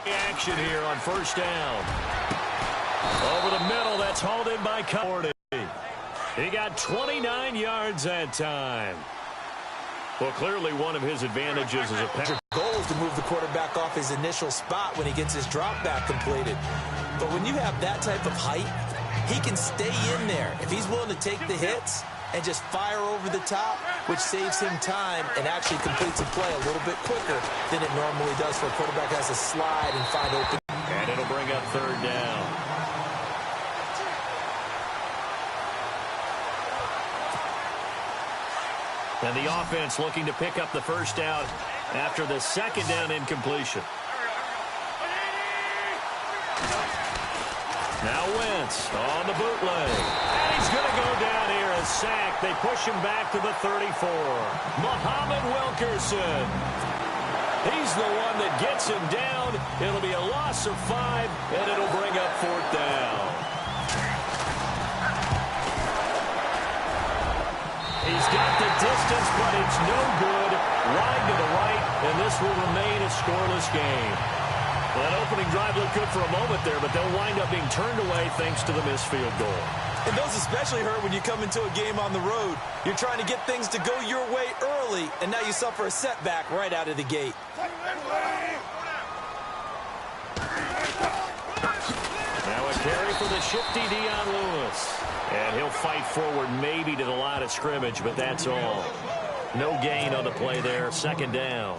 Action here on first down. Over the middle, that's hauled in by Cordy. He got 29 yards that time. Well, clearly one of his advantages is a pass. Your goal is to move the quarterback off his initial spot when he gets his drop back completed. But when you have that type of height, he can stay in there. If he's willing to take the hits and just fire over the top, which saves him time and actually completes a play a little bit quicker than it normally does for a quarterback has to slide and find open. And it'll bring up third down. And the offense looking to pick up the first down after the second down incompletion. Now Wentz on the bootleg. And he's going to go down here, a sack. They push him back to the 34. Muhammad Wilkerson. He's the one that gets him down. It'll be a loss of 5, and it'll bring up fourth down. He's got the distance, but it's no good. Wide to the right, and this will remain a scoreless game. Well, that opening drive looked good for a moment there, but they'll wind up being turned away thanks to the missed field goal. And those especially hurt when you come into a game on the road. You're trying to get things to go your way early, and now you suffer a setback right out of the gate. Now a carry for the shifty Dion Lewis. And he'll fight forward maybe to the line of scrimmage, but that's all. No gain on the play there. Second down.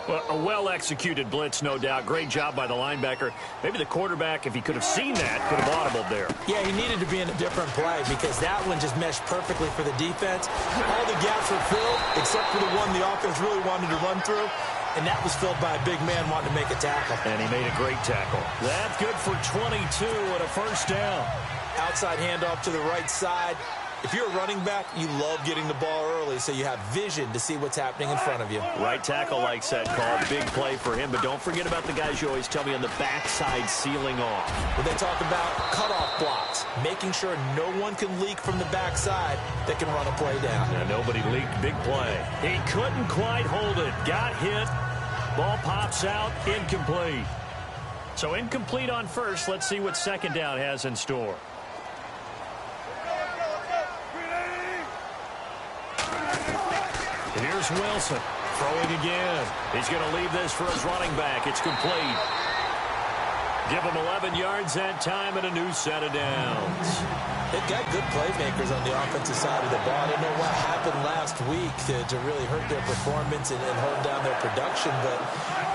Well, a well-executed blitz, no doubt. Great job by the linebacker. Maybe the quarterback, if he could have seen that, could have audibled there. Yeah, he needed to be in a different play because that one just meshed perfectly for the defense. All the gaps were filled except for the one the offense really wanted to run through. And that was filled by a big man wanting to make a tackle. And he made a great tackle. That's good for 22 and a first down. Outside handoff to the right side. If you're a running back, you love getting the ball early so you have vision to see what's happening in front of you. Right tackle likes that call. Big play for him. But don't forget about the guys you always tell me on the backside sealing off. When they talk about cutoff blocks, making sure no one can leak from the backside that can run a play down. Yeah, nobody leaked. Big play. He couldn't quite hold it. Got hit. Ball pops out. Incomplete. So incomplete on first. Let's see what second down has in store. Here's Wilson throwing again. He's going to leave this for his running back. It's complete. Give him 11 yards that time and a new set of downs. They've got good playmakers on the offensive side of the ball. I don't know what happened last week to really hurt their performance and hold down their production, but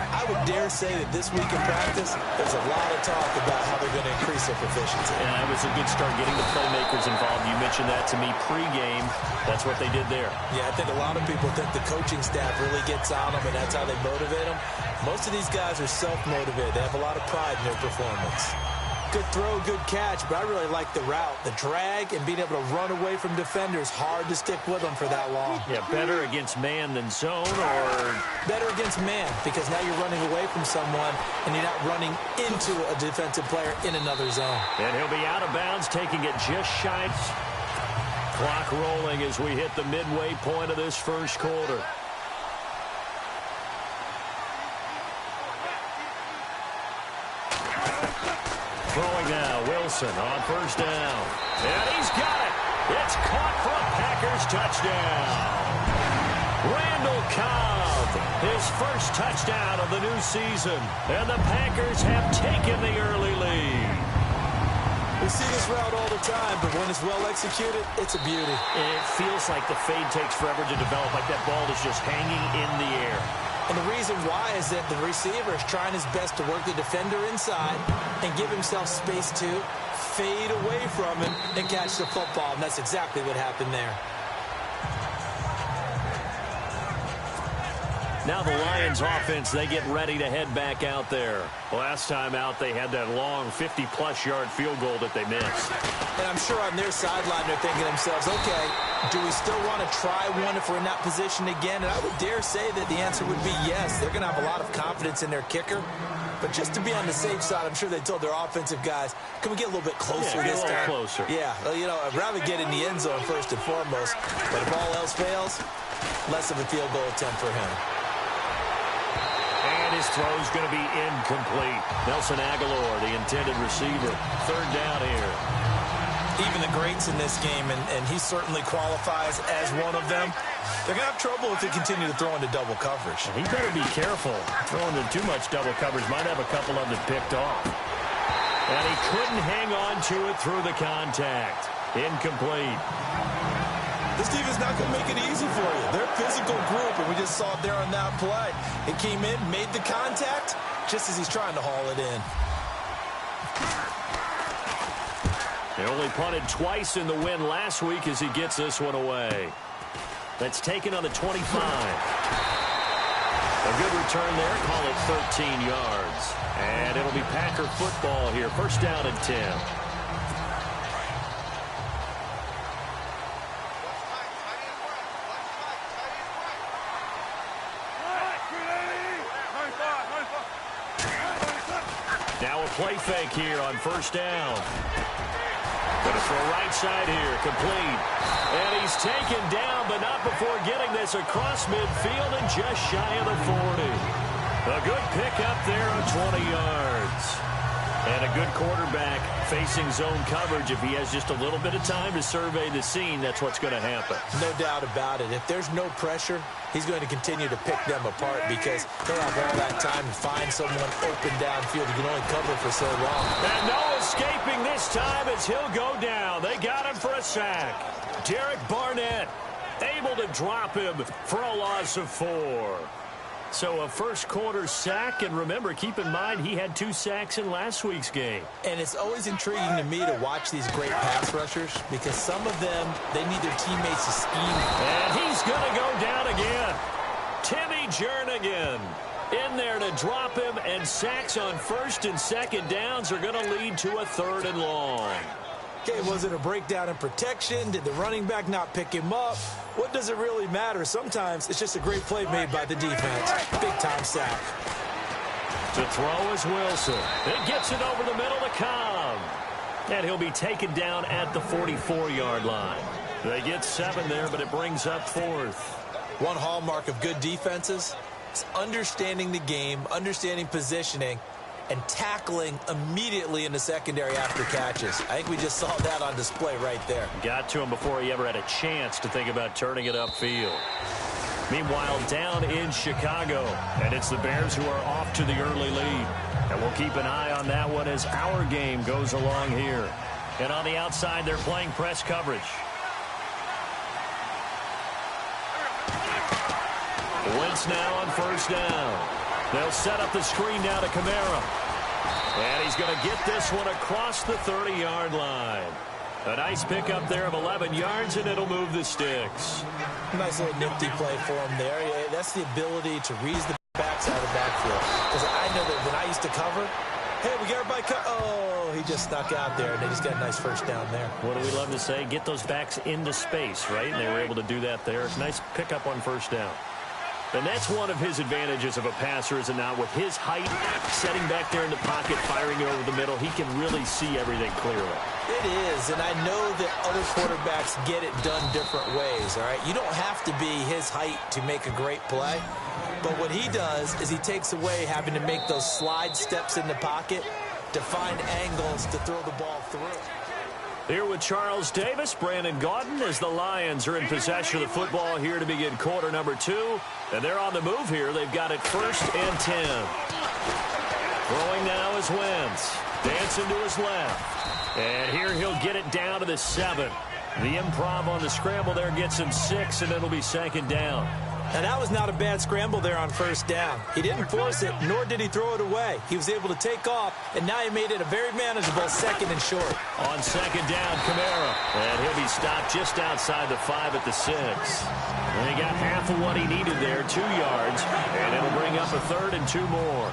I would dare say that this week in practice, there's a lot of talk about how they're going to increase their proficiency. Yeah, it was a good start getting the playmakers involved. You mentioned that to me pregame. That's what they did there. Yeah, I think a lot of people think the coaching staff really gets on them, and that's how they motivate them. Most of these guys are self-motivated. They have a lot of pride in their performance. Good throw, good catch, but I really like the route. The drag and being able to run away from defenders, hard to stick with them for that long. Yeah, better against man than zone, or better against man, because now you're running away from someone and you're not running into a defensive player in another zone. And he'll be out of bounds, taking it just shy. Clock rolling as we hit the midway point of this first quarter. Throwing now, Wilson on first down. And he's got it. It's caught for a Packers touchdown. Randall Cobb, his first touchdown of the new season. And the Packers have taken the early lead. We see this route all the time, but when it's well executed, it's a beauty. It feels like the fade takes forever to develop, like that ball is just hanging in the air. And the reason why is that the receiver is trying his best to work the defender inside and give himself space to fade away from him and catch the football. And that's exactly what happened there. Now the Lions offense, they get ready to head back out there. Last time out, they had that long 50-plus yard field goal that they missed. And I'm sure on their sideline, they're thinking to themselves, okay, do we still want to try one if we're in that position again? And I would dare say that the answer would be yes. They're going to have a lot of confidence in their kicker. But just to be on the safe side, I'm sure they told their offensive guys, can we get a little bit closer this time? Closer. Yeah, well, you know, I'd rather get in the end zone first and foremost. But if all else fails, less of a field goal attempt for him. And his throw is going to be incomplete. Nelson Aguilar, the intended receiver. Third down here. Even the greats in this game, and he certainly qualifies as one of them, they're going to have trouble if they continue to throw into double coverage. He better be careful. Throwing into too much double coverage might have a couple of them picked off. And he couldn't hang on to it through the contact. Incomplete. This defense is not going to make it easy for you. They're a physical group, and we just saw it there on that play. It came in, made the contact, just as he's trying to haul it in. They only punted twice in the win last week as he gets this one away. That's taken on the 25. A good return there. Call it 13 yards. And it'll be Packer football here. First down and 10. Now a play fake here on first down. Going to throw right side here, complete. And he's taken down, but not before getting this across midfield and just shy of the 40. A good pickup there on 20 yards. And a good quarterback facing zone coverage. If he has just a little bit of time to survey the scene, that's what's going to happen. No doubt about it. If there's no pressure, he's going to continue to pick them apart because he'll have all that time to find someone open downfield. He can only cover for so long. And no escaping this time as he'll go down. They got him for a sack. Derek Barnett able to drop him for a loss of 4. So a first quarter sack, and remember, keep in mind, he had 2 sacks in last week's game. And it's always intriguing to me to watch these great pass rushers because some of them, they need their teammates to scheme. And he's going to go down again. Timmy Jernigan in there to drop him, and sacks on first and second downs are going to lead to a 3rd and long. Okay, was it a breakdown in protection? Did the running back not pick him up? What does it really matter? Sometimes it's just a great play made by the defense. Big-time sack. To throw is Wilson. It gets it over the middle to Cobb. And he'll be taken down at the 44-yard line. They get 7 there, but it brings up 4th. One hallmark of good defenses is understanding the game, understanding positioning, and tackling immediately in the secondary after catches. I think we just saw that on display right there. Got to him before he ever had a chance to think about turning it upfield. Meanwhile, down in Chicago, and it's the Bears who are off to the early lead. And we'll keep an eye on that one as our game goes along here. And on the outside, they're playing press coverage. Wentz now on first down. They'll set up the screen now to Kamara. And he's going to get this one across the 30-yard line. A nice pickup there of 11 yards, and it'll move the sticks. Nice little nifty play for him there. That's the ability to read the backs out of the backfield. Because I know that when I used to cover, hey, we got everybody oh, he just snuck out there, and they just got a nice first down there. What do we love to say? Get those backs into space, right? And they were able to do that there. Nice pickup on first down. And that's one of his advantages of a passer, is it not? With his height, setting back there in the pocket, firing it over the middle, he can really see everything clearly. It is, and I know that other quarterbacks get it done different ways, all right? You don't have to be his height to make a great play, but what he does is he takes away having to make those slide steps in the pocket to find angles to throw the ball through. Here with Charles Davis, Brandon Gaudin, as the Lions are in possession of the football here to begin quarter number 2. And they're on the move here. They've got it 1st and 10. Throwing now is Wentz. Dancing to his left. And here he'll get it down to the 7. The improv on the scramble there gets him 6, and it'll be 2nd down. And that was not a bad scramble there on first down. He didn't force it, nor did he throw it away. He was able to take off, and now he made it a very manageable 2nd and short. On 2nd down, Kamara. And he'll be stopped just outside the 5 at the 6. And he got half of what he needed there, 2 yards, and it'll bring up a 3rd and 2 more.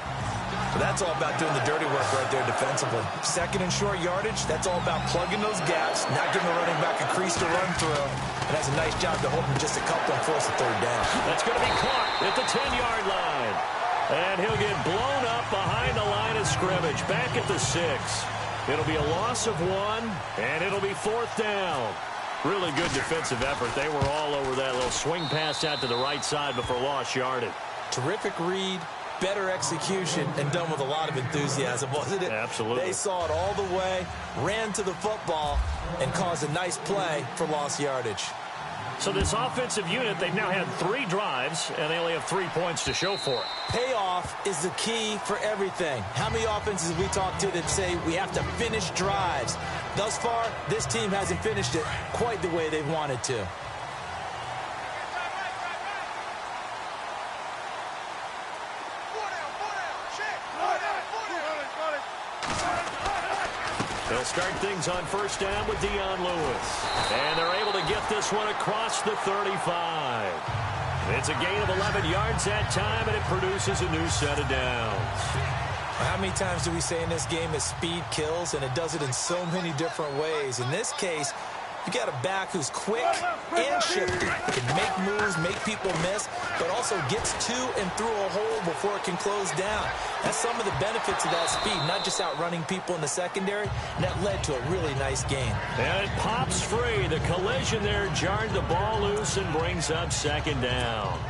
But that's all about doing the dirty work right there defensively. 2nd and short yardage, that's all about plugging those gaps, not giving the running back a crease to run through. And that's a nice job to hold him just a couple and force a 3rd down. That's going to be caught at the 10-yard line. And he'll get blown up behind the line of scrimmage, back at the 6. It'll be a loss of 1, and it'll be 4th down. Really good defensive effort. They were all over that little swing pass out to the right side before lost yardage. Terrific read. better execution and done with a lot of enthusiasm, wasn't it? Absolutely. They saw it all the way, ran to the football, and caused a nice play for lost yardage. So this offensive unit, they've now had 3 drives, and they only have 3 points to show for it. Payoff is the key for everything. How many offenses have we talked to that say we have to finish drives? Thus far, this team hasn't finished it quite the way they've wanted to. They'll start things on first down with Dion Lewis. And they're able to get this one across the 35. It's a gain of 11 yards that time, and it produces a new set of downs. How many times do we say in this game that speed kills, and it does it in so many different ways? In this case, you got a back who's quick and shifty, can make moves, make people miss, but also gets to and through a hole before it can close down. That's some of the benefits of that speed, not just outrunning people in the secondary, and that led to a really nice gain. And it pops free. The collision there jarred the ball loose and brings up second down.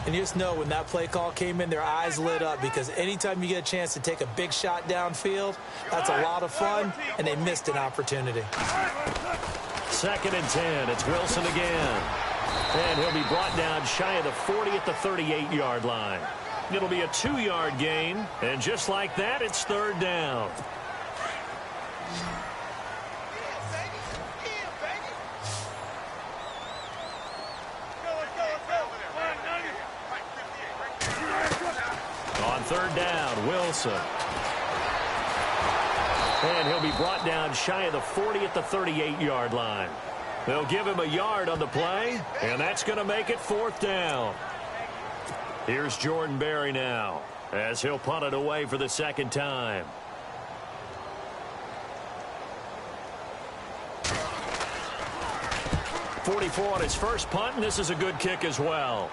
And you just know when that play call came in, their eyes lit up, because anytime you get a chance to take a big shot downfield, that's a lot of fun, and they missed an opportunity. 2nd and 10. It's Wilson again. And he'll be brought down shy of the 40 at the 38-yard line. It'll be a 2-yard gain, and just like that, it's 3rd down. On 3rd down, Wilson. And he'll be brought down shy of the 40 at the 38-yard line. They'll give him a yard on the play, and that's going to make it 4th down. Here's Jordan Berry now, as he'll punt it away for the 2nd time. .44 on his first punt, and this is a good kick as well.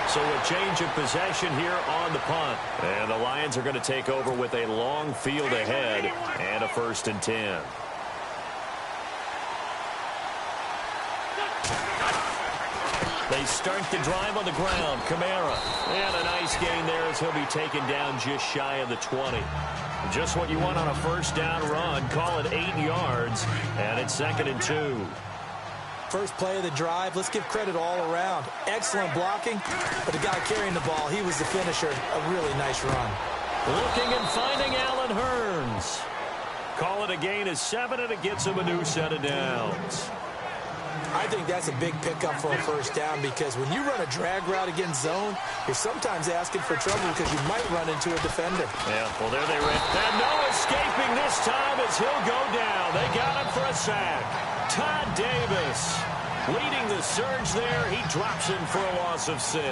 So a change of possession here on the punt. And the Lions are going to take over with a long field ahead and a 1st and 10. They start the drive on the ground. Kamara. And a nice gain there as he'll be taken down just shy of the 20. Just what you want on a first down run. Call it 8 yards. And it's 2nd and 2. First play of the drive, let's give credit all around. Excellent blocking, but the guy carrying the ball, he was the finisher. A really nice run. Looking and finding Allen Hurns. Call it a gain of 7, and it gets him a new set of downs. I think that's a big pickup for a first down, because when you run a drag route against zone, you're sometimes asking for trouble because you might run into a defender. Yeah, well, there they ran. And no escaping this time as he'll go down. They got him for a sack. Todd Davis leading the surge there. He drops him for a loss of 6.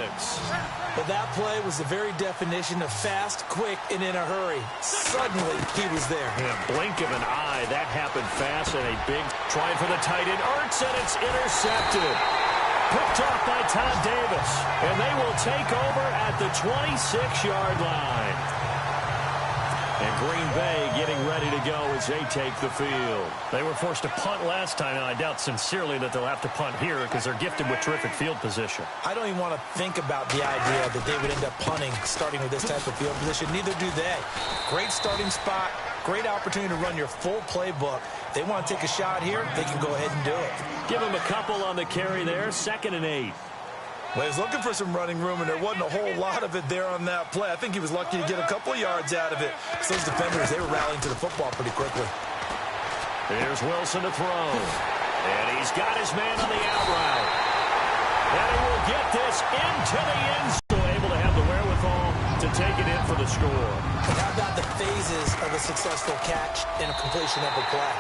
But that play was the very definition of fast, quick, and in a hurry. Suddenly, he was there. In a blink of an eye, that happened fast, and a big try for the tight end. Ertz, and it's intercepted. Picked off by Todd Davis. And they will take over at the 26-yard line. And Green Bay getting ready to go as they take the field. They were forced to punt last time, and I doubt sincerely that they'll have to punt here because they're gifted with terrific field position. I don't even want to think about the idea that they would end up punting starting with this type of field position. Neither do they. Great starting spot, great opportunity to run your full playbook. They want to take a shot here, they can go ahead and do it. Give them a couple on the carry there, 2nd and 8. Well, he was looking for some running room, and there wasn't a whole lot of it there on that play. I think he was lucky to get a couple of yards out of it. So those defenders, they were rallying to the football pretty quickly. Here's Wilson to throw. And he's got his man on the out route. And he will get this into the end zone, able to have the wherewithal to take it in for the score. But how about the phases of a successful catch and a completion of a play?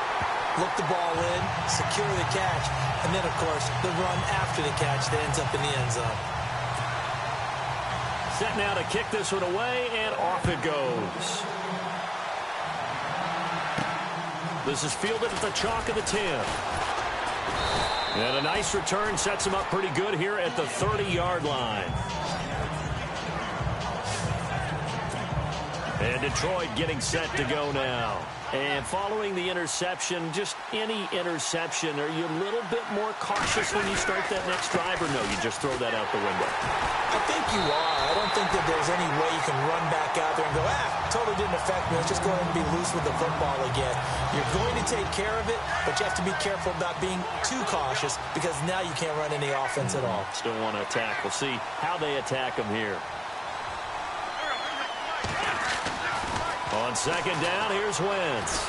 Look the ball in, secure the catch, and then, of course, the run after the catch that ends up in the end zone. Set now to kick this one away, and off it goes. This is fielded at the chalk of the 10. And a nice return sets him up pretty good here at the 30-yard line. And Detroit getting set to go now. And following the interception, just any interception, are you a little bit more cautious when you start that next drive, or no, you just throw that out the window? I think you are. I don't think that there's any way you can run back out there and go, totally didn't affect me. Let's just go ahead and be loose with the football again. You're going to take care of it, but you have to be careful about being too cautious because now you can't run any offense at all. Still want to attack. We'll see how they attack them here. On second down, here's Wentz.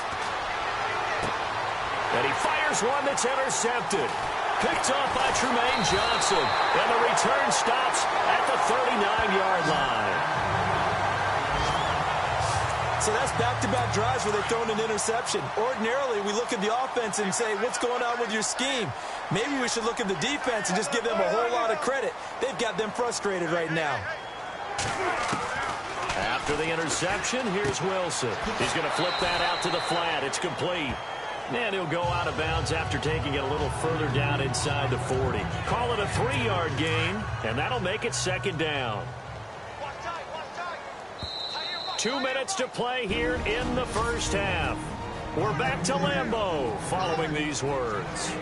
And he fires one that's intercepted. Picked off by Trumaine Johnson. And the return stops at the 39-yard line. So that's back-to-back drives where they've thrown an interception. Ordinarily, we look at the offense and say, what's going on with your scheme? Maybe we should look at the defense and just give them a whole lot of credit. They've got them frustrated right now. After the interception, here's Wilson. He's going to flip that out to the flat. It's complete. And he'll go out of bounds after taking it a little further down inside the 40. Call it a 3-yard gain, and that'll make it second down. 2 minutes to play here in the first half. We're back to Lambeau following these words.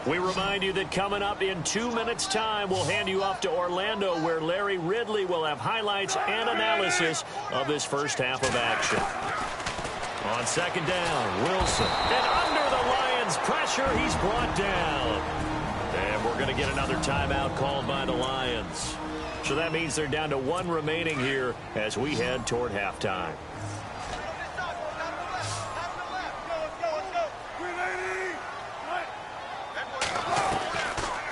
We remind you that coming up in 2 minutes' time, we'll hand you off to Orlando, where Larry Ridley will have highlights and analysis of this first half of action. On second down, Wilson. And under the Lions' pressure, he's brought down. And we're going to get another timeout called by the Lions. So that means they're down to one remaining here as we head toward halftime.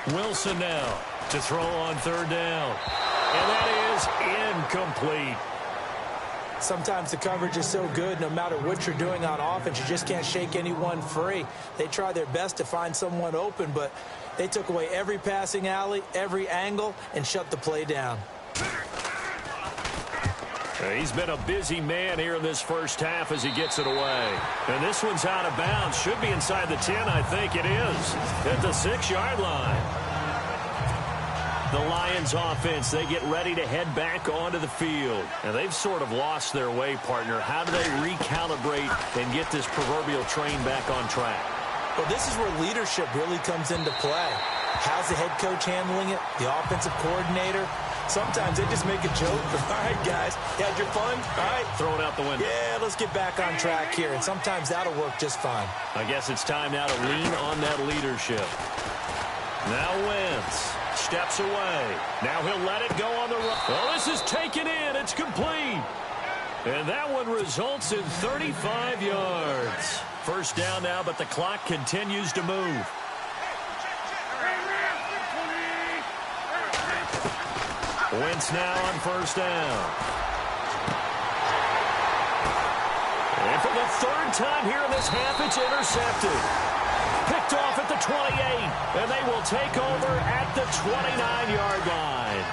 Wilson now to throw on third down. And that is incomplete. Sometimes the coverage is so good, no matter what you're doing on offense, you just can't shake anyone free. They try their best to find someone open, but they took away every passing alley, every angle, and shut the play down. He's been a busy man here in this first half as he gets it away. And this one's out of bounds. Should be inside the 10, I think it is. At the 6-yard line. The Lions offense, they get ready to head back onto the field. And they've sort of lost their way, partner. How do they recalibrate and get this proverbial train back on track? Well, this is where leadership really comes into play. How's the head coach handling it? The offensive coordinator? Sometimes they just make a joke. All right, guys, you had your fun? All right. Throw it out the window. Yeah, let's get back on track here. And sometimes that'll work just fine. I guess it's time now to lean on that leadership. Now Wentz steps away. Now he'll let it go on the run. Well, this is taken in. It's complete. And that one results in 35 yards. First down now, but the clock continues to move. Wentz now on first down. And for the third time here in this half, it's intercepted. Picked off at the 28, and they will take over at the 29-yard line.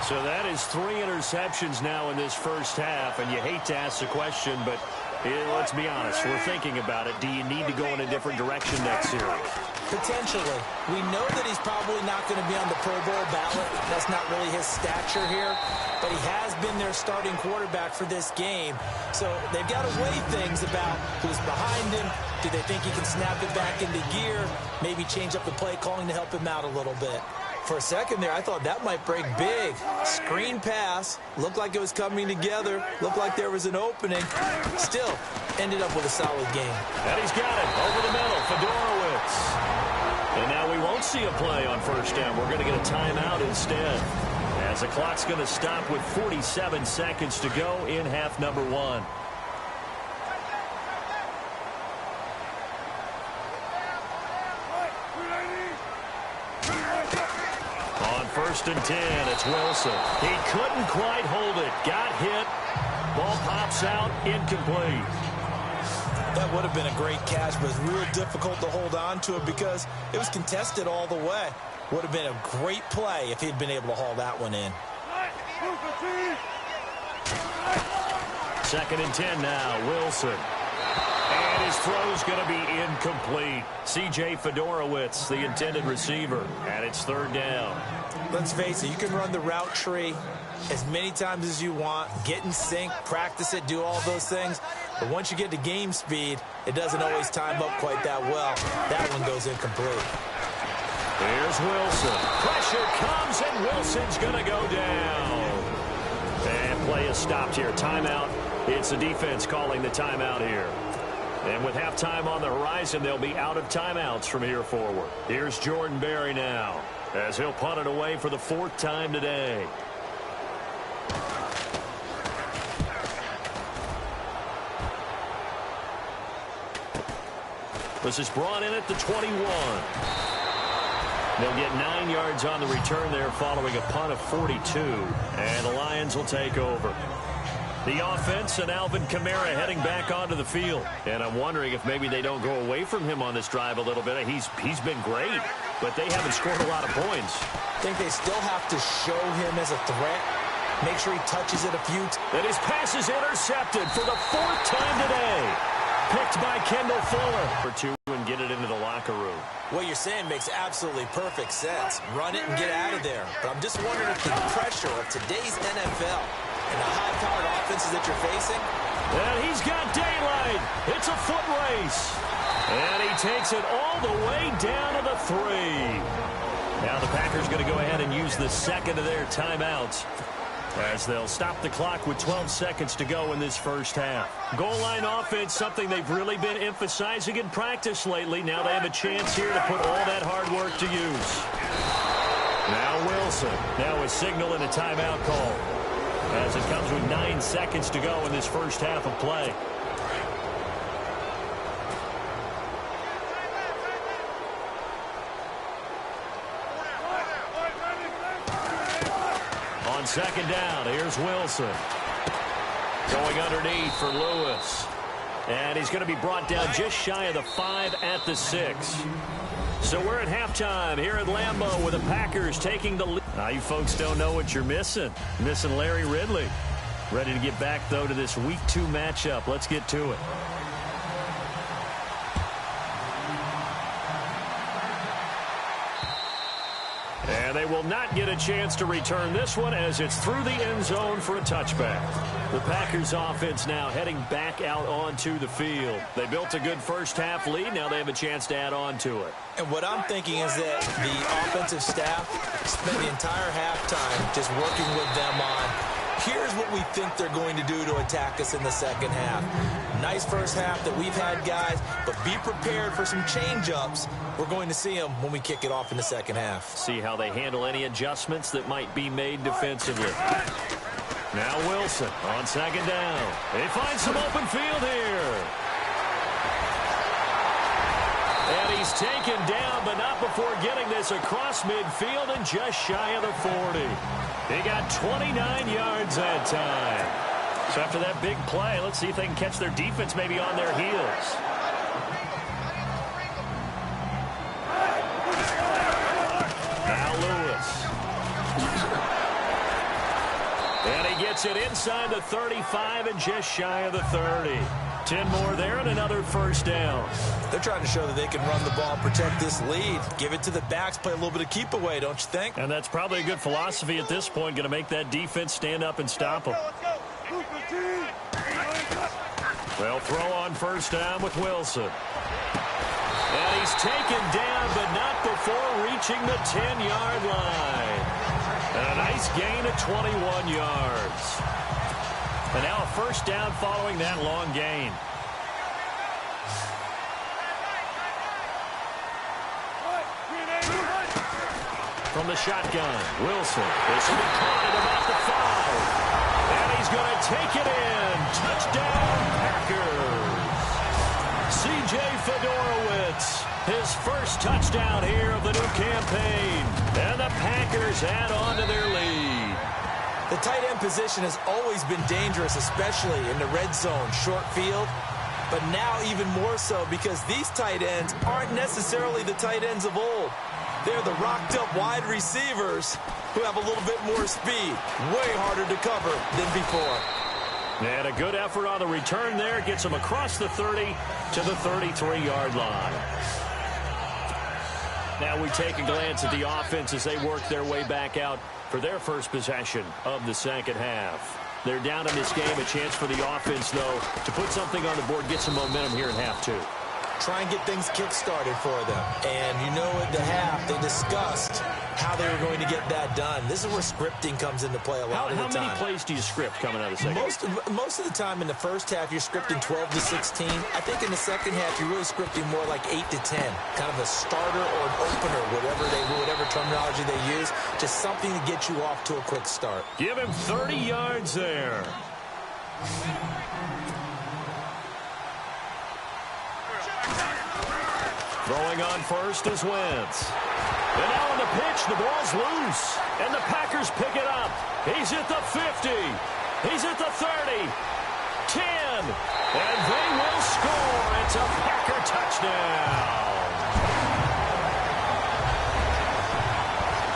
So that is 3 interceptions now in this first half, and you hate to ask the question, but let's be honest, we're thinking about it. Do you need to go in a different direction next series? Potentially. We know that he's probably not going to be on the Pro Bowl ballot. That's not really his stature here. But he has been their starting quarterback for this game. So they've got to weigh things about who's behind him. Do they think he can snap it back into gear? Maybe change up the play calling to help him out a little bit. For a second there, I thought that might break big. Screen pass. Looked like it was coming together. Looked like there was an opening. Still, ended up with a solid game. And he's got it over the middle. Fedorowicz. And now we won't see a play on first down. We're going to get a timeout instead, as the clock's going to stop with 47 seconds to go in half number 1. On first and 10, it's Wilson. He couldn't quite hold it. Got hit. Ball pops out. Incomplete. That would have been a great catch, but it's real difficult to hold on to it because it was contested all the way. Would have been a great play if he'd been able to haul that one in. Second and 10 now, Wilson. And And his throw's going to be incomplete. C.J. Fedorowicz, the intended receiver, and it's third down. Let's face it, you can run the route tree as many times as you want, get in sync, practice it, do all those things. But once you get to game speed, it doesn't always time up quite that well. That one goes incomplete. Here's Wilson. Pressure comes, and Wilson's going to go down. And play is stopped here. Timeout. It's the defense calling the timeout here. And with halftime on the horizon, they'll be out of timeouts from here forward. Here's Jordan Berry now, as he'll punt it away for the fourth time today. This is brought in at the 21. They'll get 9 yards on the return there following a punt of 42. And the Lions will take over. The offense and Alvin Kamara heading back onto the field. And I'm wondering if maybe they don't go away from him on this drive a little bit. He's been great, but they haven't scored a lot of points. I think they still have to show him as a threat. Make sure he touches it a few times. And his pass is intercepted for the fourth time today. Picked by Kendall Fuller. For two and get it into the locker room. What you're saying makes absolutely perfect sense. Run it and get out of there. But I'm just wondering if the pressure of today's NFL and the high-powered offenses that you're facing. And he's got daylight. It's a foot race. And he takes it all the way down to the 3. Now the Packers going to go ahead and use the second of their timeouts, as they'll stop the clock with 12 seconds to go in this first half. Goal line offense, something they've really been emphasizing in practice lately. Now they have a chance here to put all that hard work to use. Now Wilson. Now a signal and a timeout call, as it comes with 9 seconds to go in this first half of play. On second down, here's Wilson. Going underneath for Lewis. And he's going to be brought down just shy of the 5 at the 6. So we're at halftime here at Lambeau with the Packers taking the lead. Now you folks don't know what you're missing. Missing Larry Ridley. Ready to get back, though, to this Week 2 matchup. Let's get to it. And they will not get a chance to return this one, as it's through the end zone for a touchback. The Packers offense now heading back out onto the field. They built a good first half lead. Now they have a chance to add on to it. And what I'm thinking is that the offensive staff spent the entire halftime just working with them on, here's what we think they're going to do to attack us in the second half. Nice first half that we've had, guys, but be prepared for some change-ups. We're going to see them when we kick it off in the second half. See how they handle any adjustments that might be made defensively. Now Wilson on second down. They find some open field here. And he's taken down, but not before getting this across midfield and just shy of the 40. They got 29 yards that time. So after that big play, let's see if they can catch their defense maybe on their heels. Now Lewis. And he gets it inside the 35 and just shy of the 30. 10 more there and another first down. They're trying to show that they can run the ball, protect this lead. Give it to the backs, play a little bit of keep away, don't you think? And that's probably a good philosophy at this point, going to make that defense stand up and stop them. They'll throw on first down with Wilson. And he's taken down, but not before reaching the 10-yard line. And a nice gain of 21 yards. And now a first down following that long gain. From the shotgun, Wilson. This will be caught at about the 5. And he's going to take it in. Touchdown, Packers. C.J. Fedorowicz, his first touchdown here of the new campaign. And the Packers add on to their lead. The tight end position has always been dangerous, especially in the red zone, short field. But now even more so, because these tight ends aren't necessarily the tight ends of old. They're the rocked-up wide receivers who have a little bit more speed. Way harder to cover than before. And a good effort on the return there. Gets them across the 30 to the 33-yard line. Now we take a glance at the offense as they work their way back out for their first possession of the second half. They're down in this game. A chance for the offense, though, to put something on the board, get some momentum here in half two. Try and get things kick-started for them. And you know at the half, they discussed how they were going to get that done. This is where scripting comes into play a lot of the time. How many plays do you script coming out of the second? Most of the time in the first half, you're scripting 12 to 16. I think in the second half, you're really scripting more like 8 to 10. Kind of a starter or an opener, whatever terminology they use. Just something to get you off to a quick start. Give him 30 yards there. Throwing on first is Wentz. And now on the pitch, the ball's loose. And the Packers pick it up. He's at the 50. He's at the 30. 10. And they will score. It's a Packer touchdown.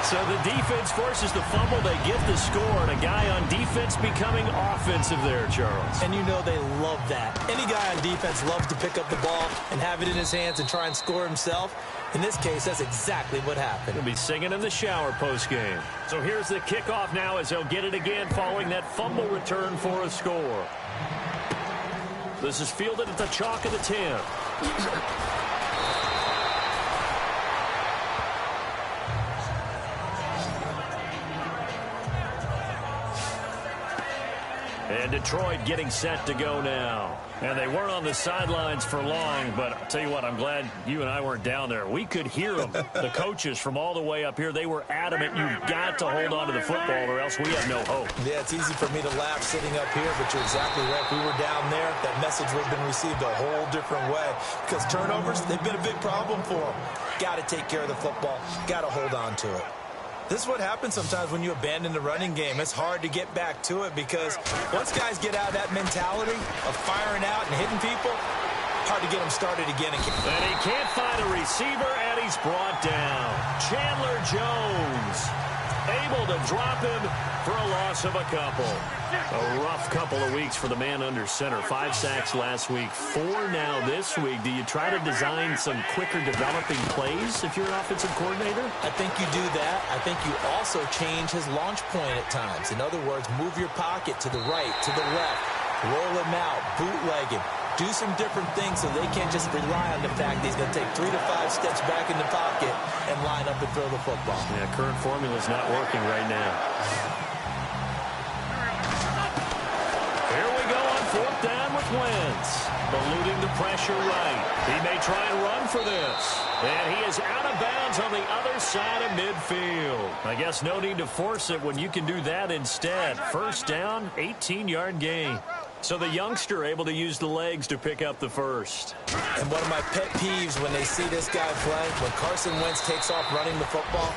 So the defense forces the fumble. They get the score. And a guy on defense becoming offensive there, Charles. And you know they love that. Any guy on defense loves to pick up the ball and have it in his hands and try and score himself. In this case, that's exactly what happened. He'll be singing in the shower post-game. So here's the kickoff now as they'll get it again following that fumble return for a score. This is fielded at the chalk of the 10. And Detroit getting set to go now. And they weren't on the sidelines for long, but I'll tell you what, I'm glad you and I weren't down there. We could hear them, the coaches from all the way up here. They were adamant, you've got to hold on to the football or else we have no hope. Yeah, it's easy for me to laugh sitting up here, but you're exactly right. If we were down there, that message would have been received a whole different way. Because turnovers, they've been a big problem for them. Got to take care of the football. Got to hold on to it. This is what happens sometimes when you abandon the running game. It's hard to get back to it because once guys get out of that mentality of firing out and hitting people, hard to get them started again. And he can't find a receiver, and he's brought down. Chandler Jones able to drop him for a loss of a couple. A rough couple of weeks for the man under center. 5 sacks last week, 4 now this week. Do you try to design some quicker developing plays if you're an offensive coordinator? I think you do that. I think you also change his launch point at times. In other words, move your pocket to the right, to the left, roll him out, bootleg him. Do some different things so they can't just rely on the fact that he's going to take 3 to 5 steps back in the pocket and line up and throw the football. Yeah, current formula's not working right now. Here we go on 4th down with Wentz. Eluding the pressure right. He may try and run for this. And he is out of bounds on the other side of midfield. I guess no need to force it when you can do that instead. 1st down, 18-yard gain. So the youngster able to use the legs to pick up the first. And one of my pet peeves when they see this guy play, when Carson Wentz takes off running the football,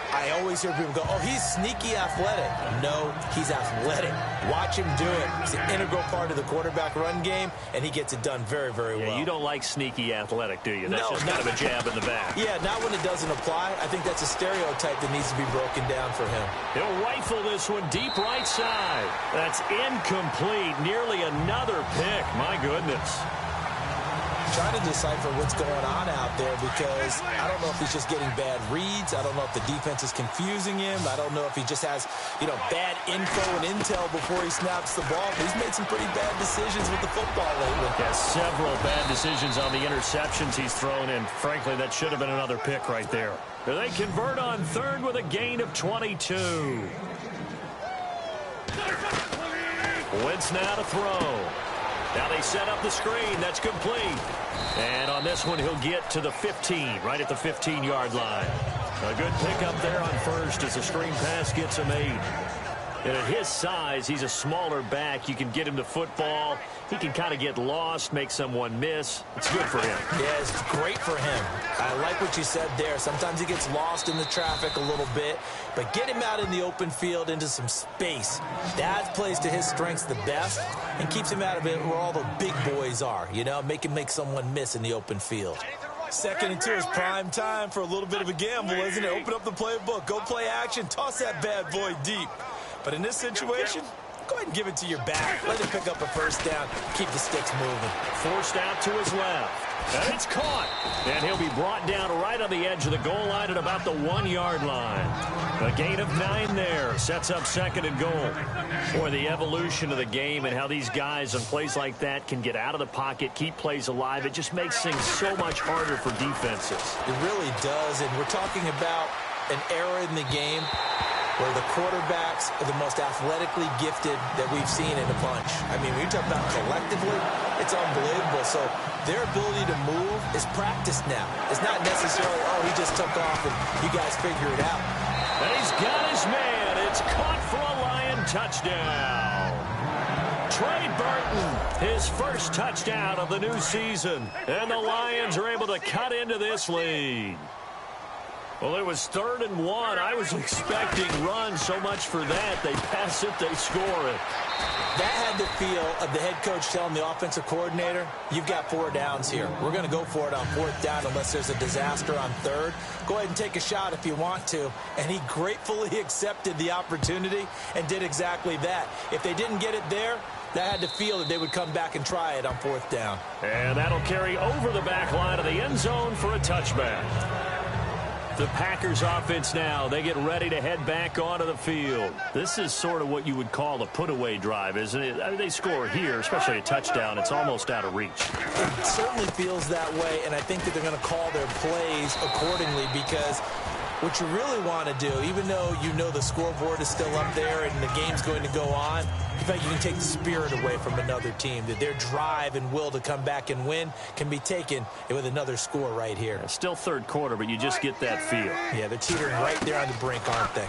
I always hear people go, oh, he's sneaky athletic. No, he's athletic. Watch him do it. It's an integral part of the quarterback run game, and he gets it done very, very well. You don't like sneaky athletic, do you? That's just kind of a jab in the back. Yeah, not when it doesn't apply. I think that's a stereotype that needs to be broken down for him. He'll rifle this one deep right side. That's incomplete. Nearly another pick. My goodness. Trying to decipher what's going on out there because I don't know if he's just getting bad reads. I don't know if the defense is confusing him. I don't know if he just has, bad info and intel before he snaps the ball. But he's made some pretty bad decisions with the football lately. Yeah, several bad decisions on the interceptions he's thrown in. Frankly, that should have been another pick right there. They convert on 3rd with a gain of 22. Wentz now to throw. Now they set up the screen. That's complete. And on this one, he'll get to the 15, right at the 15-yard line. A good pickup there on 1st as the screen pass gets him 8. And at his size, he's a smaller back. You can get him the football. He can kind of get lost, make someone miss. It's good for him. Yeah, it's great for him. I like what you said there. Sometimes he gets lost in the traffic a little bit, but get him out in the open field into some space. That plays to his strengths the best and keeps him out of it where all the big boys are, make him make someone miss in the open field. 2nd and 2 is prime time for a little bit of a gamble, isn't it? Open up the playbook, go play action, toss that bad boy deep. But in this situation, go ahead and give it to your back. Let him pick up a first down. Keep the sticks moving. Forced out to his left. And it's caught. And he'll be brought down right on the edge of the goal line at about the 1-yard line. A gain of 9 there. Sets up 2nd and goal. Boy, the evolution of the game and how these guys on plays like that can get out of the pocket, keep plays alive. It just makes things so much harder for defenses. It really does. And we're talking about an era in the game where the quarterbacks are the most athletically gifted that we've seen in a bunch. I mean, when you talk about collectively, it's unbelievable. So their ability to move is practiced now. It's not necessarily, oh, he just took off and you guys figure it out. And he's got his man. It's caught for a Lion touchdown. Trey Burton, his first touchdown of the new season. And the Lions are able to cut into this lead. Well, it was 3rd and 1. I was expecting runs, so much for that. They pass it, they score it. That had the feel of the head coach telling the offensive coordinator, you've got 4 downs here. We're going to go for it on 4th down unless there's a disaster on 3rd. Go ahead and take a shot if you want to. And he gratefully accepted the opportunity and did exactly that. If they didn't get it there, that had the feel that they would come back and try it on 4th down. And that'll carry over the back line of the end zone for a touchback. The Packers offense now, they get ready to head back onto the field. This is sort of what you would call a put-away drive, isn't it? I mean, they score here, especially a touchdown. It's almost out of reach. It certainly feels that way, and I think that they're going to call their plays accordingly because what you really want to do, even though you know the scoreboard is still up there and the game's going to go on, in fact, you can take the spirit away from another team, that their drive and will to come back and win can be taken with another score right here. It's still 3rd quarter, but you just get that feel. Yeah, they're teetering right there on the brink, aren't they?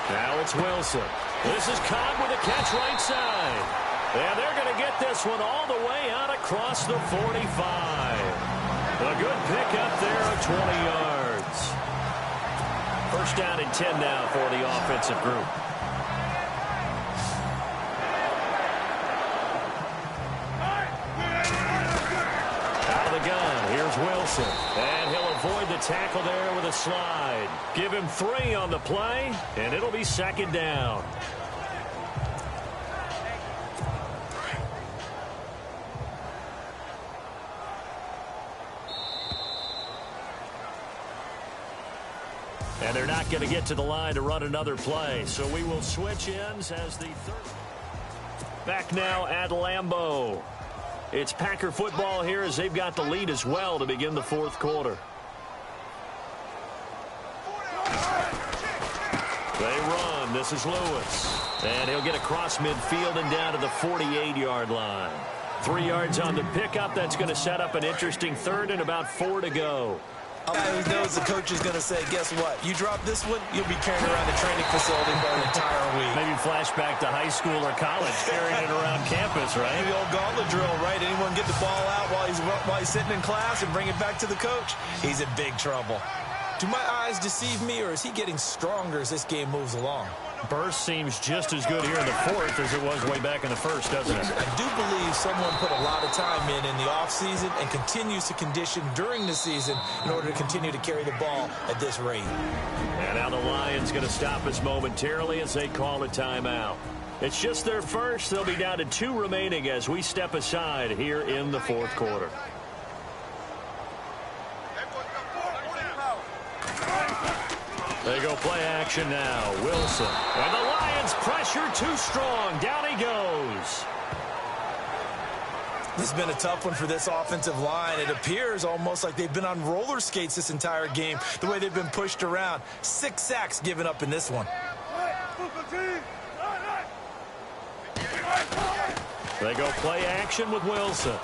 Now it's Wilson. This is Cobb with a catch right side. And they're going to get this one all the way out across the 45. A good pickup there of 20 yards. First down and 10 now for the offensive group. Out of the gun, here's Wilson. And he'll avoid the tackle there with a slide. Give him 3 on the play, and it'll be 2nd down. And they're not going to get to the line to run another play. So we will switch ends as the 3rd. Back now at Lambeau. It's Packer football here as they've got the lead as well to begin the 4th quarter. They run. This is Lewis. And he'll get across midfield and down to the 48-yard line. 3 yards on the pickup. That's going to set up an interesting 3rd and about 4 to go. A guy who knows the coach is going to say, guess what? You drop this one, you'll be carrying around the training facility for an entire week. Maybe flashback to high school or college, carrying it around campus, right? The old gauntlet drill, right? Anyone get the ball out while he's sitting in class and bring it back to the coach? He's in big trouble. Do my eyes deceive me, or is he getting stronger as this game moves along? Burst seems just as good here in the 4th as it was way back in the 1st, doesn't it? I do believe someone put a lot of time in the offseason and continues to condition during the season in order to continue to carry the ball at this rate. And now the Lions going to stop us momentarily as they call a timeout. It's just their first. They'll be down to 2 remaining as we step aside here in the 4th quarter. They go play action now. Wilson. And the Lions pressure too strong. Down he goes. This has been a tough one for this offensive line. It appears almost like they've been on roller skates this entire game, the way they've been pushed around. 6 sacks given up in this one. They go play action with Wilson.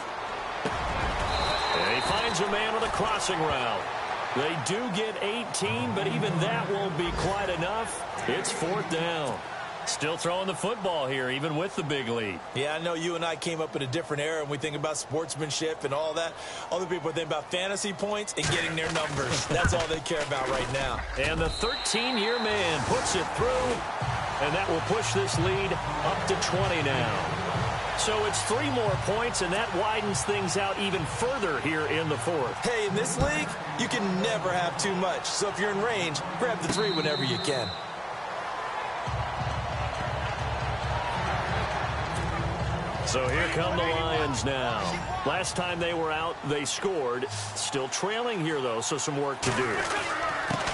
And he finds a man with a crossing route. They do get 18, but even that won't be quite enough. It's 4th down. Still throwing the football here, even with the big lead. Yeah, I know you and I came up in a different era, and we think about sportsmanship and all that. Other people think about fantasy points and getting their numbers. That's all they care about right now. And the 13-year man puts it through, and that will push this lead up to 20 now. So it's 3 more points, and that widens things out even further here in the 4th. Hey, in this league, you can never have too much. So if you're in range, grab the 3 whenever you can. So here come the Lions now. Last time they were out, they scored. Still trailing here, though, so some work to do.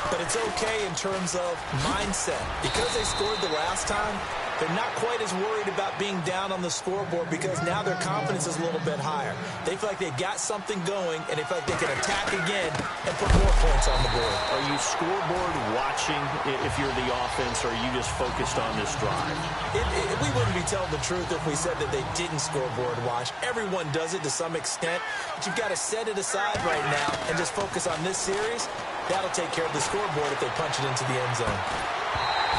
But it's okay in terms of mindset. Because they scored the last time, they're not quite as worried about being down on the scoreboard because now their confidence is a little bit higher. They feel like they've got something going, and they feel like they can attack again and put more points on the board. Are you scoreboard watching if you're the offense, or are you just focused on this drive? We wouldn't be telling the truth if we said that they didn't scoreboard watch. Everyone does it to some extent, but you've got to set it aside right now and just focus on this series. That'll take care of the scoreboard if they punch it into the end zone.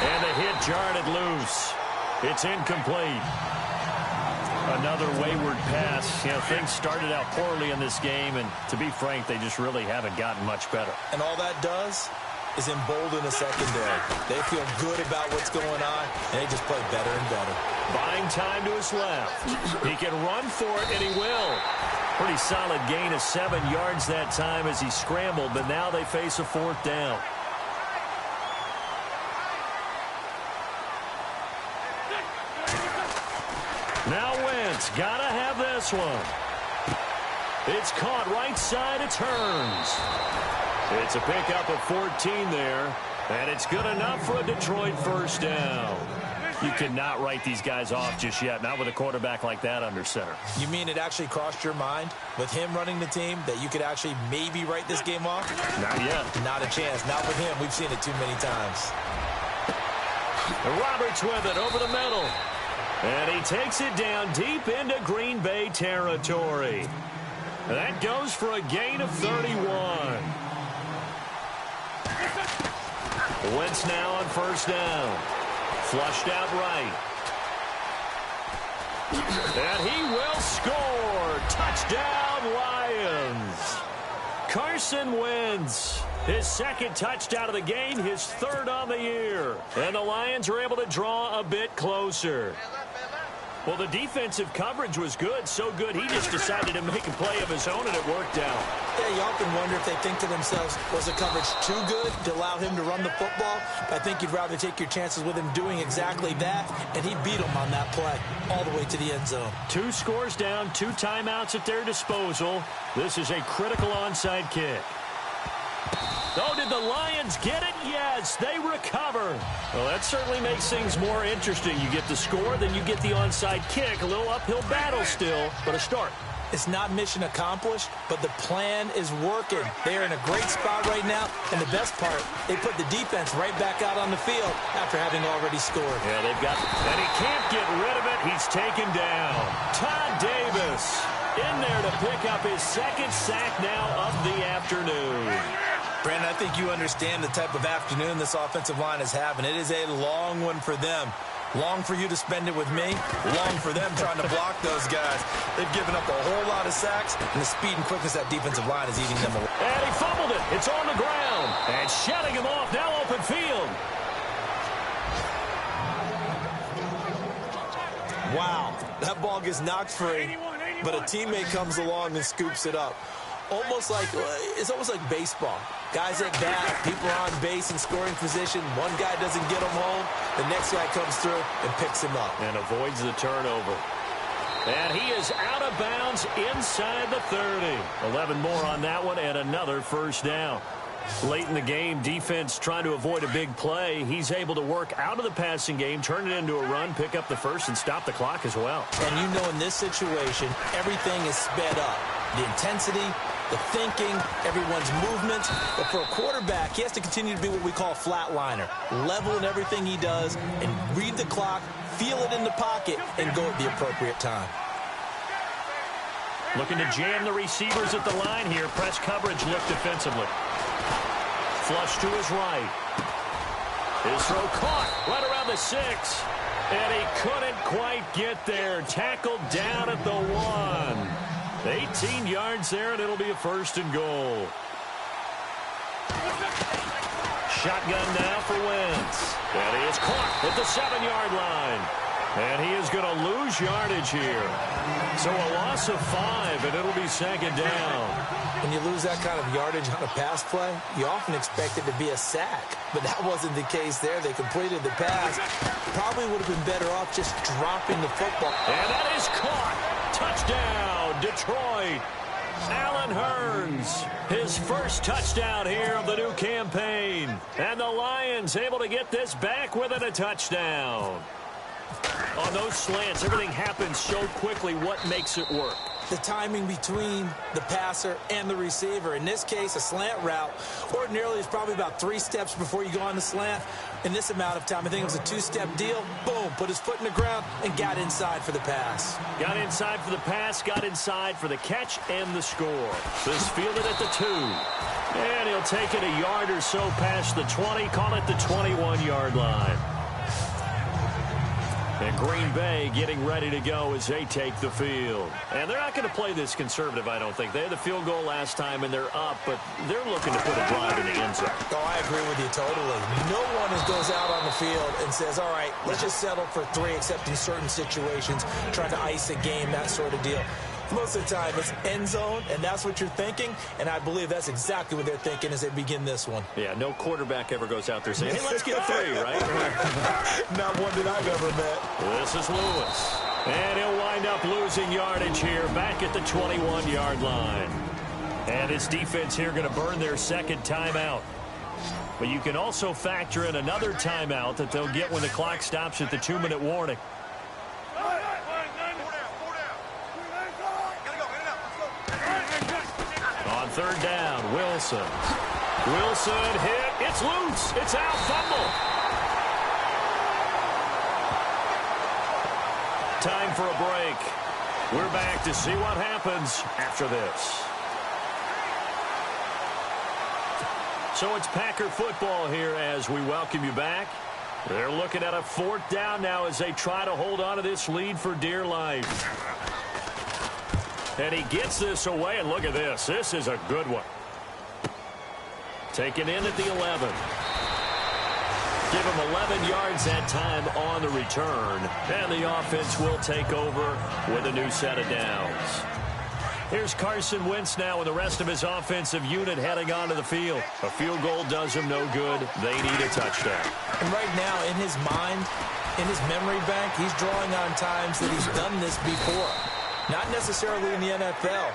And the hit jarred it loose. It's incomplete. Another wayward pass. You know, things started out poorly in this game, and to be frank, they just really haven't gotten much better. And all that does is embolden a secondary. They feel good about what's going on, and they just play better and better. Buying time to his left. He can run for it, and he will. Pretty solid gain of 7 yards that time as he scrambled, but now they face a 4th down. Now Wentz, gotta have this one. It's caught right side, it turns. It's a pickup of 14 there, and it's good enough for a Detroit 1st down. You cannot write these guys off just yet, not with a quarterback like that under center. You mean it actually crossed your mind with him running the team that you could actually maybe write this game off? Not yet. Not a chance. Not with him. We've seen it too many times. Roberts with it over the middle. And he takes it down deep into Green Bay territory. That goes for a gain of 31. Wentz now on 1st down. Flushed out right. And he will score. Touchdown, Lions. Carson Wentz. His 2nd touchdown of the game, his 3rd on the year. And the Lions are able to draw a bit closer. Well, the defensive coverage was good, so good he just decided to make a play of his own, and it worked out. Yeah, you often wonder if they think to themselves, was the coverage too good to allow him to run the football? I think you'd rather take your chances with him doing exactly that, and he beat him on that play all the way to the end zone. 2 scores down, 2 timeouts at their disposal. This is a critical onside kick. Oh, did the Lions get it? Yes, they recover. Well, that certainly makes things more interesting. You get the score, then you get the onside kick. A little uphill battle still, but a start. It's not mission accomplished, but the plan is working. They are in a great spot right now, and the best part, they put the defense right back out on the field after having already scored. Yeah, they've got, and he can't get rid of it. He's taken down. Todd Davis in there to pick up his 2nd sack now of the afternoon. Brandon, I think you understand the type of afternoon this offensive line is having. It is a long one for them. Long for you to spend it with me. Long for them trying to block those guys. They've given up a whole lot of sacks, and the speed and quickness that defensive line is eating them away. And he fumbled it. It's on the ground. And shutting him off. Now open field. Wow. That ball gets knocked free, but a teammate comes along and scoops it up. It's almost like baseball. Guys at bat, people are on base in scoring position. One guy doesn't get him home. The next guy comes through and picks him up. And avoids the turnover. And he is out of bounds inside the 30. 11 more on that one and another 1st down. Late in the game, defense trying to avoid a big play. He's able to work out of the passing game, turn it into a run, pick up the 1st, and stop the clock as well. And you know in this situation, everything is sped up. The intensity, the thinking, everyone's movements. But for a quarterback, he has to continue to be what we call a flatliner. Level in everything he does and read the clock, feel it in the pocket, and go at the appropriate time. Looking to jam the receivers at the line here. Press coverage look defensively. Flush to his right. His throw caught right around the 6. And he couldn't quite get there. Tackled down at the 1. 18 yards there, and it'll be a 1st and goal. Shotgun now for Wentz. And he is caught at the 7-yard line. And he is going to lose yardage here. So a loss of 5, and it'll be second down. When you lose that kind of yardage on a pass play, you often expect it to be a sack. But that wasn't the case there. They completed the pass. Probably would have been better off just dropping the football. And that is caught. Touchdown, Detroit. Allen Hurns, his first touchdown here of the new campaign. And the Lions able to get this back within a touchdown. On those slants, everything happens so quickly. What makes it work? The timing between the passer and the receiver. In this case, a slant route ordinarily is probably about 3 steps before you go on the slant. In this amount of time, I think it was a 2-step deal. Boom, put his foot in the ground and got inside for the pass. Got inside for the pass, got inside for the catch and the score. This fielded at the 2. And he'll take it a yard or so past the 20, call it the 21-yard line. And Green Bay getting ready to go as they take the field. And they're not going to play this conservative, I don't think. They had the field goal last time, and they're up, but they're looking to put a drive in the end zone. Oh, I agree with you totally. No one goes out on the field and says, all right, let's just settle for 3, except in certain situations, trying to ice a game, that sort of deal. Most of the time, it's end zone, and that's what you're thinking, and I believe that's exactly what they're thinking as they begin this one. Yeah, no quarterback ever goes out there saying, hey, let's get 3, right? Not one that I've ever met. This is Lewis. And he'll wind up losing yardage here back at the 21-yard line. And his defense here going to burn their second timeout. But you can also factor in another timeout that they'll get when the clock stops at the 2-minute warning. On third down, Wilson. Wilson hit. It's loose. It's out. Fumble. Time for a break. We're back to see what happens after this. So it's Packer football here as we welcome you back. They're looking at a 4th down now as they try to hold on to this lead for dear life. And he gets this away, and look at this. This is a good one. Taken in at the 11. Give him 11 yards that time on the return. And the offense will take over with a new set of downs. Here's Carson Wentz now with the rest of his offensive unit heading onto the field. A field goal does him no good. They need a touchdown. And right now, in his mind, in his memory bank, he's drawing on times that he's done this before. Not necessarily in the NFL.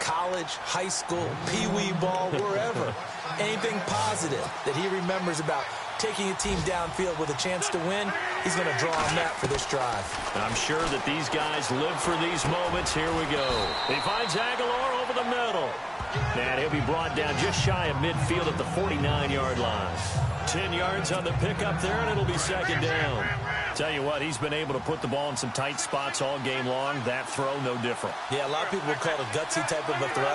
College, high school, pee-wee ball, wherever. Anything positive that he remembers about taking a team downfield with a chance to win, he's going to draw on that for this drive. I'm sure that these guys live for these moments. Here we go. He finds Aguilar over the middle. And he'll be brought down just shy of midfield at the 49-yard line. 10 yards on the pickup there, and it'll be second down. Tell you what, he's been able to put the ball in some tight spots all game long. That throw, no different. Yeah, a lot of people would call it a gutsy type of a throw.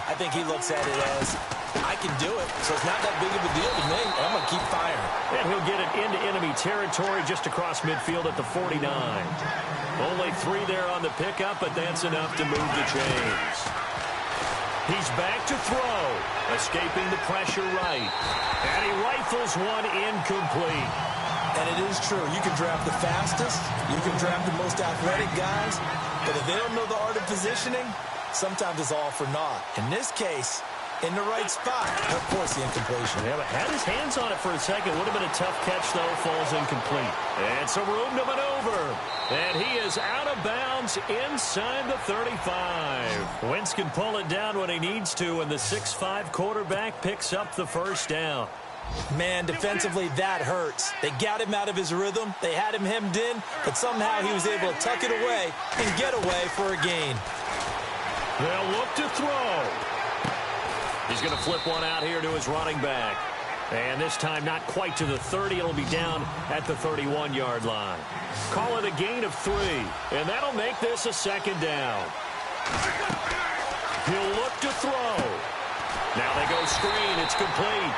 I think he looks at it as, I can do it, so it's not that big of a deal to me. I'm going to keep firing. And he'll get it into enemy territory just across midfield at the 49. Only 3 there on the pickup, but that's enough to move the chains. He's back to throw, escaping the pressure right. And he rifles one incomplete. And it is true. You can draft the fastest. You can draft the most athletic guys. But if they don't know the art of positioning, sometimes it's all for naught. In this case, in the right spot, of course, the incompletion. Yeah, but had his hands on it for a second. Would have been a tough catch, though. Falls incomplete. And some room to maneuver. And he is out of bounds inside the 35. Wentz can pull it down when he needs to, and the 6'5" quarterback picks up the first down. Man, defensively, that hurts. They got him out of his rhythm. They had him hemmed in, but somehow he was able to tuck it away and get away for a gain. They'll look to throw. He's going to flip one out here to his running back. And this time not quite to the 30. It'll be down at the 31-yard line. Call it a gain of 3. And that'll make this a second down. He'll look to throw. Now they go screen. It's complete.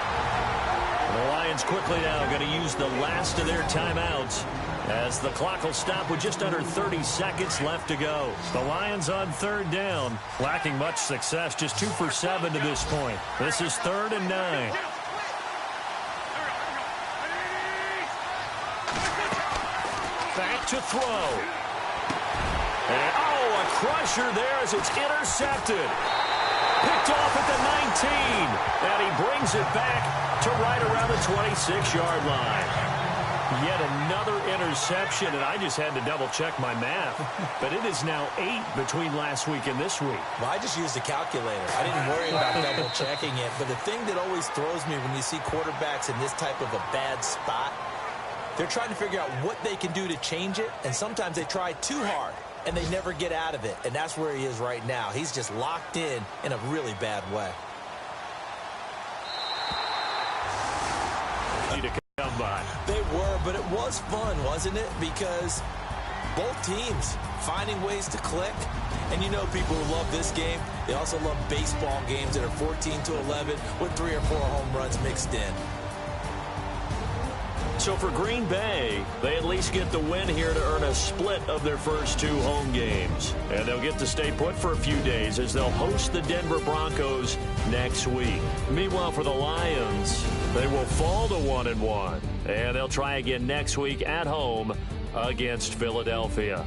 The Lions quickly now going to use the last of their timeouts as the clock will stop with just under 30 seconds left to go. The Lions on third down, lacking much success, just 2 for 7 to this point. This is 3rd and 9. Back to throw. And, oh, a crusher there as it's intercepted. Picked off at the 19. And he brings it back to right around the 26-yard line. Yet another interception, and I just had to double-check my math. But it is now 8 between last week and this week. Well, I just used a calculator. I didn't worry about double-checking it. But the thing that always throws me when you see quarterbacks in this type of a bad spot, they're trying to figure out what they can do to change it, and sometimes they try too hard, and they never get out of it. And that's where he is right now. He's just locked in a really bad way. They were, but it was fun, wasn't it? Because both teams finding ways to click. And you know people who love this game, they also love baseball games that are 14-11 with 3 or 4 home runs mixed in. So for Green Bay, they at least get the win here to earn a split of their first 2 home games. And they'll get to stay put for a few days as they'll host the Denver Broncos next week. Meanwhile, for the Lions, they will fall to 1-1. And they'll try again next week at home against Philadelphia.